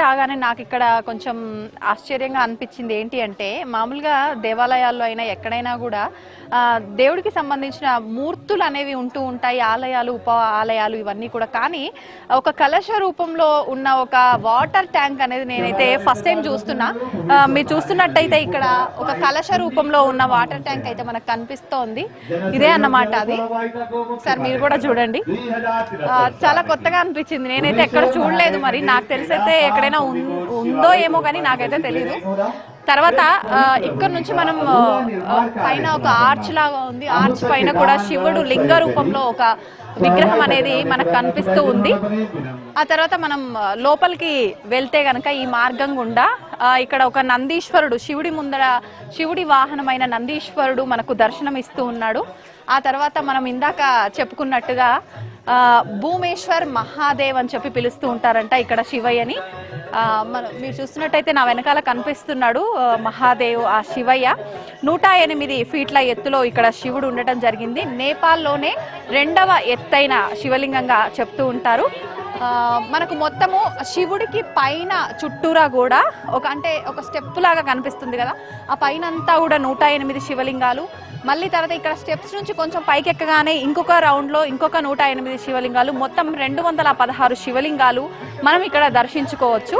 రాగానే నాకు ఇక్కడ కొంచెం ఆశ్చర్యంగా అనిపించింది ఏంటి అంటే, మామూలుగా దేవాలయాల్లో అయినా ఎక్కడైనా కూడా దేవుడికి సంబంధించిన మూర్తులు అనేవి ఉంటూ ఉంటాయి, ఆలయాలు ఉప ఆలయాలు ఇవన్నీ కూడా. కానీ ఒక కలశ రూపంలో ఉన్న ఒక వాటర్ ట్యాంక్ అనేది నేనైతే ఫస్ట్ టైం చూస్తున్నా. మీరు చూస్తున్నట్టయితే ఇక్కడ ఒక కలశ రూపంలో ఉన్న వాటర్ ట్యాంక్ అయితే మనకు కనిపిస్తోంది. ఇదే అన్నమాట అది. సార్ మీరు కూడా చూడండి, చాలా కొత్తగా అనిపించింది. నేనైతే ఎక్కడ చూడలేదు, మరి నాకు తెలిసైతే ఎక్కడైనా ఉందో ఏమో కానీ నాకైతే తెలియదు. తర్వాత ఇక్కడ నుంచి మనం పైన ఒక ఆర్చ్ లాగా ఉంది, ఆర్చ్ పైన కూడా శివుడు లింగ రూపంలో ఒక విగ్రహం అనేది మనకు కనిపిస్తూ ఉంది. ఆ తర్వాత మనం లోపలికి వెళ్తే గనక ఈ మార్గం గుండా ఇక్కడ ఒక నందీశ్వరుడు, శివుడి ముందర శివుడి వాహనమైన నందీశ్వరుడు మనకు దర్శనం ఇస్తూ ఉన్నాడు. ఆ తర్వాత మనం ఇందాక చెప్పుకున్నట్టుగా భూమేశ్వర్ మహాదేవ్ అని చెప్పి పిలుస్తూ ఉంటారంట ఇక్కడ శివయ్యని. మీరు చూస్తున్నట్టయితే నా వెనకాల కనిపిస్తున్నాడు మహాదేవ్, ఆ శివయ్య 108 ఫీట్ల ఎత్తులో ఇక్కడ శివుడు ఉండటం జరిగింది. నేపాల్లోనే 2వ ఎత్తైన శివలింగంగా చెప్తూ ఉంటారు. మనకు మొత్తము శివుడికి పైన చుట్టూరా కూడా ఒక స్టెప్ లాగా కనిపిస్తుంది కదా, ఆ పైన అంతా కూడా 108 శివలింగాలు. మళ్ళీ తర్వాత ఇక్కడ స్టెప్స్ నుంచి కొంచెం పైకి ఎక్కగానే ఇంకొక రౌండ్లో ఇంకొక 108 శివలింగాలు, మొత్తం 216 శివలింగాలు మనం ఇక్కడ దర్శించుకోవచ్చు.